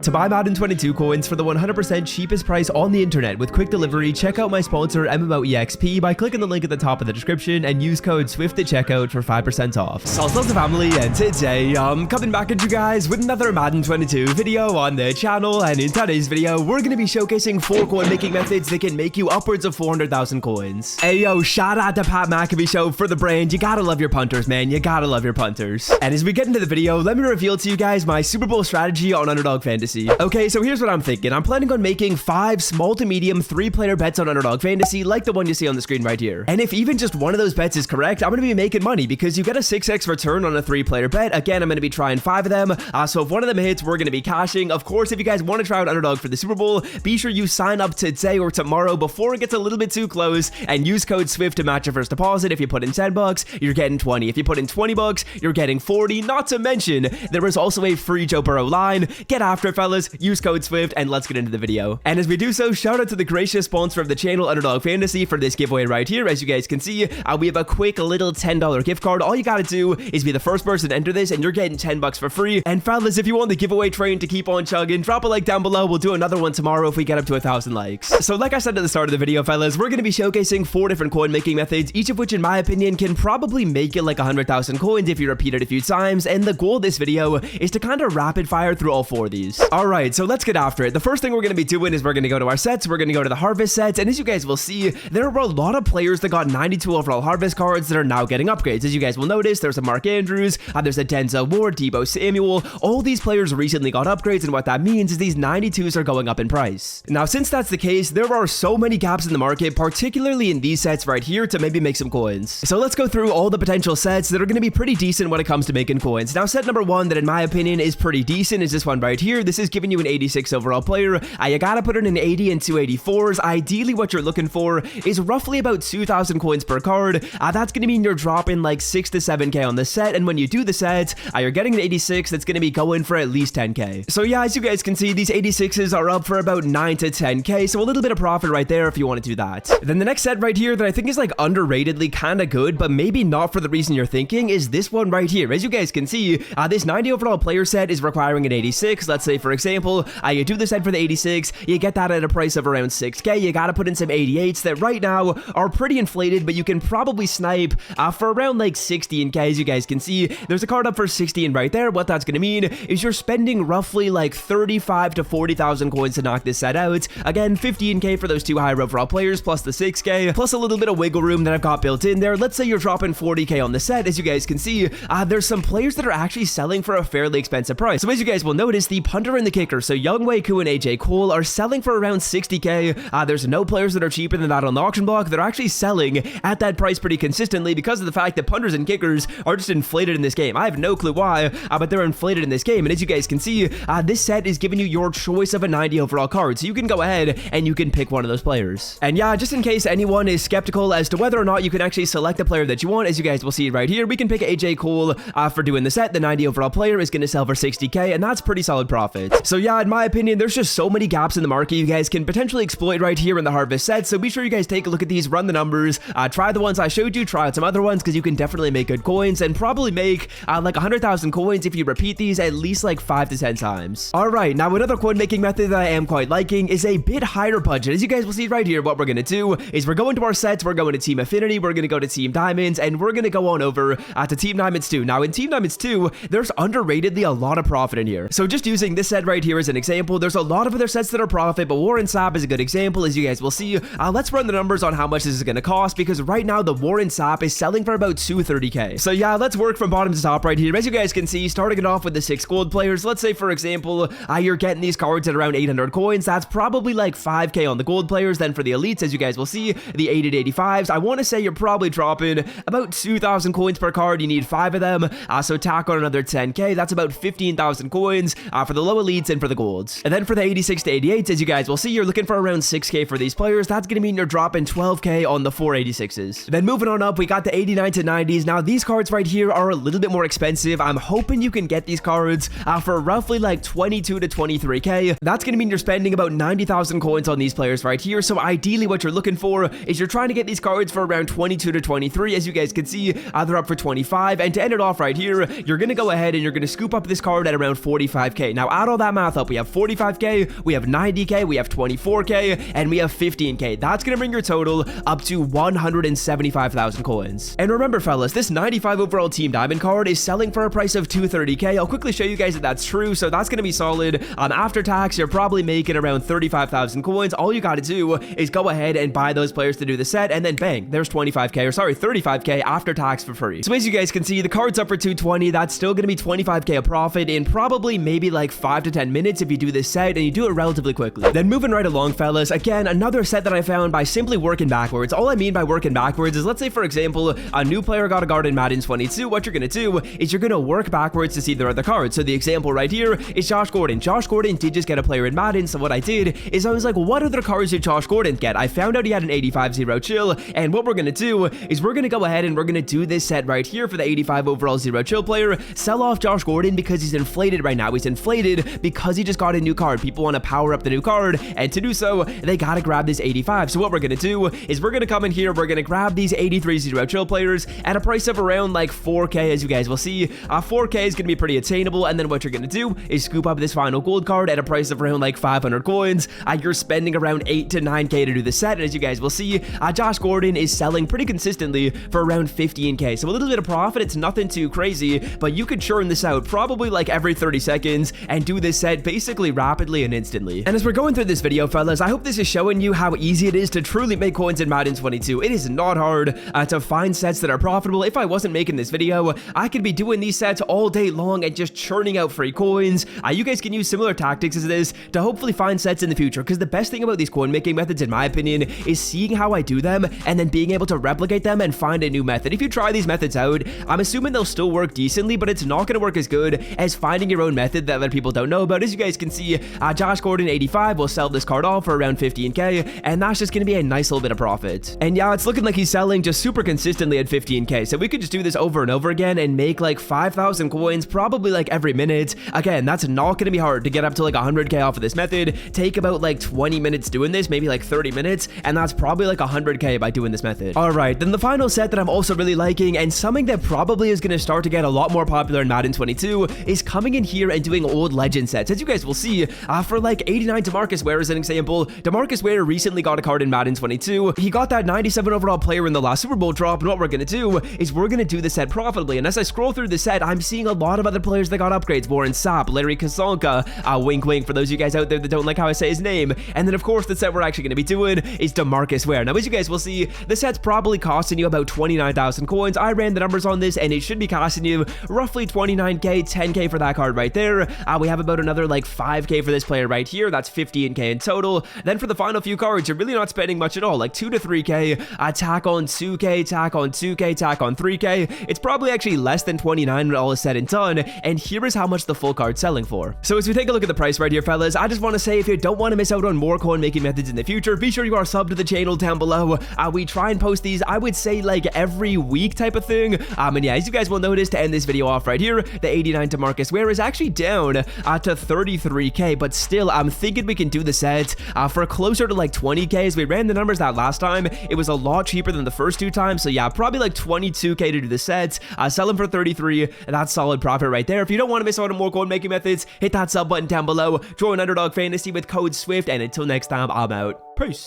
To buy Madden 22 coins for the 100% cheapest price on the internet with quick delivery, check out my sponsor MMOEXP by clicking the link at the top of the description and use code SWIFT at checkout for 5% off. So how's the family, and today I'm coming back at you guys with another Madden 22 video on the channel, and in today's video we're going to be showcasing 4 coin making methods that can make you upwards of 400,000 coins. Hey yo, shout out to Pat McAfee Show for the brand. You gotta love your punters, man. You gotta love your punters. And as we get into the video, let me reveal to you guys my Super Bowl strategy on Underdog Fantasy. Okay, so here's what I'm thinking. I'm planning on making 5 small to medium 3-player bets on Underdog Fantasy, like the one you see on the screen right here. And if even just one of those bets is correct, I'm going to be making money because you get a 6x return on a 3-player bet. Again, I'm going to be trying 5 of them. So if one of them hits, we're going to be cashing. Of course, if you guys want to try out Underdog for the Super Bowl, be sure you sign up today or tomorrow before it gets a little bit too close and use code SWIFT to match your first deposit. If you put in 10 bucks, you're getting 20. If you put in 20 bucks, you're getting 40. Not to mention, there is also a free Joe Burrow line. Get after it, fellas. Use code SWIFT, and let's get into the video. And as we do so, shout out to the gracious sponsor of the channel, Underdog Fantasy, for this giveaway right here. As you guys can see, we have a quick little $10 gift card. All you gotta do is be the first person to enter this, and you're getting 10 bucks for free. And fellas, if you want the giveaway train to keep on chugging, drop a like down below. We'll do another one tomorrow if we get up to 1,000 likes. So like I said at the start of the video, fellas, we're gonna be showcasing 4 different coin making methods, each of which, in my opinion, can probably make it like 100,000 coins if you repeat it a few times. And the goal of this video is to kind of rapid fire through all 4 of these. All right, so let's get after it. The first thing we're going to be doing is we're going to go to our sets. We're going to go to the harvest sets, and as you guys will see, there were a lot of players that got 92 overall harvest cards that are now getting upgrades. As you guys will notice, there's a Mark Andrews, there's a Denzel Ward, Deebo Samuel. All these players recently got upgrades, and what that means is these 92s are going up in price. Now, since that's the case, there are so many gaps in the market, particularly in these sets right here, to maybe make some coins. So let's go through all the potential sets that are going to be pretty decent when it comes to making coins. Now, set number 1 that in my opinion is pretty decent is this one right here. This is giving you an 86 overall player. You gotta put in an 80 and 2 84s. Ideally, what you're looking for is roughly about 2,000 coins per card. That's gonna mean you're dropping like 6 to 7k on the set, and when you do the set, you're getting an 86 that's gonna be going for at least 10k. So yeah, as you guys can see, these 86s are up for about 9 to 10k, so a little bit of profit right there if you want to do that. Then the next set right here that I think is like underratedly kind of good, but maybe not for the reason you're thinking, is this one right here. As you guys can see, this 90 overall player set is requiring an 86. Let's say, for example, you do the set for the 86, you get that at a price of around 6k. You gotta put in some 88s that right now are pretty inflated, but you can probably snipe for around like 60k. As you guys can see, there's a card up for 60 right there. What that's gonna mean is you're spending roughly like 35 to 40,000 coins to knock this set out. Again, 15k for those 2 higher overall players, plus the 6k, plus a little bit of wiggle room that I've got built in there. Let's say you're dropping 40k on the set. As you guys can see, there's some players that are actually selling for a fairly expensive price. So as you guys will notice, the punter and the kicker, so Younghoe Koo and AJ Cole, are selling for around 60k. There's no players that are cheaper than that on the auction block. They're actually selling at that price pretty consistently because of the fact that punters and kickers are just inflated in this game. I have no clue why, but they're inflated in this game. And as you guys can see, this set is giving you your choice of a 90 overall card, so you can go ahead and you can pick one of those players. And yeah, just in case anyone is skeptical as to whether or not you can actually select the player that you want, as you guys will see right here, we can pick AJ Cole for doing the set. The 90 overall player is going to sell for 60k, and that's pretty solid profit. So yeah, in my opinion, there's just so many gaps in the market you guys can potentially exploit right here in the harvest set. So be sure you guys take a look at these, run the numbers, try the ones I showed you, try out some other ones, because you can definitely make good coins and probably make like 100,000 coins if you repeat these at least like 5 to 10 times. All right, now another coin making method that I am quite liking is a bit higher budget. As you guys will see right here, what we're gonna do is we're going to our sets, we're going to Team Affinity, we're gonna go to Team Diamonds, and we're gonna go on over to Team Diamonds 2. Now in Team Diamonds 2, there's underratedly a lot of profit in here. So just using this set right here as an example, there's a lot of other sets that are profit, but Warren Sapp is a good example. As you guys will see, let's run the numbers on how much this is going to cost, because right now the Warren Sapp is selling for about 230k. So yeah, let's work from bottom to top right here. As you guys can see, starting it off with the 6 gold players, let's say for example, you're getting these cards at around 800 coins. That's probably like 5k on the gold players. Then for the elites, as you guys will see, the 80 to 85s, I want to say you're probably dropping about 2,000 coins per card. You need 5 of them, so tack on another 10k. That's about 15,000 coins for the low elites and for the golds. And then for the 86 to 88s, as you guys will see, you're looking for around 6k for these players. That's going to mean you're dropping 12k on the 486s. Then moving on up, we got the 89 to 90s. Now these cards right here are a little bit more expensive. I'm hoping you can get these cards for roughly like 22 to 23k. That's going to mean you're spending about 90,000 coins on these players right here. So ideally what you're looking for is you're trying to get these cards for around 22 to 23. As you guys can see, they're up for 25. And to end it off right here, you're going to go ahead and you're going to scoop up this card at around 45k. Now add all that math up. We have 45k, we have 90k, we have 24k, and we have 15k. That's gonna bring your total up to 175,000 coins. And remember, fellas, this 95 overall team diamond card is selling for a price of 230k. I'll quickly show you guys that that's true, so that's gonna be solid. After tax, you're probably making around 35,000 coins. All you gotta do is go ahead and buy those players to do the set, and then bang, there's 25k, or sorry, 35k after tax for free. So as you guys can see, the card's up for 220. That's still gonna be 25k of profit in probably maybe like 5 to 10 minutes if you do this set and you do it relatively quickly. Then moving right along, fellas, again, another set that I found by simply working backwards. All I mean by working backwards is, let's say for example, a new player got a card in Madden 22. What you're gonna do is you're gonna work backwards to see their other cards. So the example right here is Josh Gordon. Josh Gordon did just get a player in Madden, so what I did is I was like, what other cards did Josh Gordon get? I found out he had an 85 zero chill, and what we're gonna do is we're gonna go ahead and we're gonna do this set right here for the 85 overall zero chill player, sell off Josh Gordon because he's inflated right now. He's inflated because he just got a new card. People want to power up the new card, and to do so, they gotta grab this 85. So what we're gonna do is we're gonna come in here, we're gonna grab these 83 zero chill players at a price of around like 4k, as you guys will see. 4k is gonna be pretty attainable, and then what you're gonna do is scoop up this final gold card at a price of around like 500 coins. You're spending around 8 to 9k to do the set, and as you guys will see, Josh Gordon is selling pretty consistently for around 15k. So a little bit of profit, it's nothing too crazy, but you could churn this out probably like every 30 seconds and do this set basically rapidly and instantly. And as we're going through this video, fellas, I hope this is showing you how easy it is to truly make coins in Madden 22. It is not hard to find sets that are profitable. If I wasn't making this video, I could be doing these sets all day long and just churning out free coins. You guys can use similar tactics as this to hopefully find sets in the future, because the best thing about these coin making methods, in my opinion, is seeing how I do them and then being able to replicate them and find a new method. If you try these methods out, I'm assuming they'll still work decently, but it's not going to work as good as finding your own method that other people don't know about. As you guys can see, Josh Gordon 85 will sell this card off for around 15k, and that's just going to be a nice little bit of profit. And yeah, it's looking like he's selling just super consistently at 15k, so we could just do this over and over again and make like 5,000 coins probably like every minute. Again, that's not going to be hard to get up to like 100k off of this method. Take about like 20 minutes doing this, maybe like 30 minutes, and that's probably like 100k by doing this method. Alright, then the final set that I'm also really liking, and something that probably is going to start to get a lot more popular in Madden 22, is coming in here and doing old legend sets. As you guys will see, for like 89 DeMarcus Ware as an example, DeMarcus Ware recently got a card in Madden 22. He got that 97 overall player in the last Super Bowl drop, and what we're going to do is we're going to do the set profitably. And as I scroll through the set, I'm seeing a lot of other players that got upgrades. Warren Sapp, Larry Kazonka, wink wink for those of you guys out there that don't like how I say his name. And then of course the set we're actually going to be doing is DeMarcus Ware. Now as you guys will see, the set's probably costing you about 29,000 coins. I ran the numbers on this and it should be costing you roughly 29k, 10k for that card right there. We have about another like 5k for this player right here. That's 15k in total. Then for the final few cards, you're really not spending much at all, like 2 to 3k, tack on 2k, tack on 2k, tack on 3k. It's probably actually less than 29 when all is said and done, and here is how much the full card's selling for. So as we take a look at the price right here, fellas, I just want to say, if you don't want to miss out on more coin making methods in the future, be sure you are subbed to the channel down below. We try and post these, I would say, like every week type of thing. And yeah, as you guys will notice, to end this video off right here, the 89 DeMarcus Ware is actually down to 33k, but still, I'm thinking we can do the set for closer to like 20k. As we ran the numbers that last time, it was a lot cheaper than the first two times, so yeah, probably like 22k to do the set. Sell them for 33, and that's solid profit right there. If you don't want to miss out on more coin making methods, hit that sub button down below, join Underdog Fantasy with code SWIFT, and until next time, I'm out. Peace.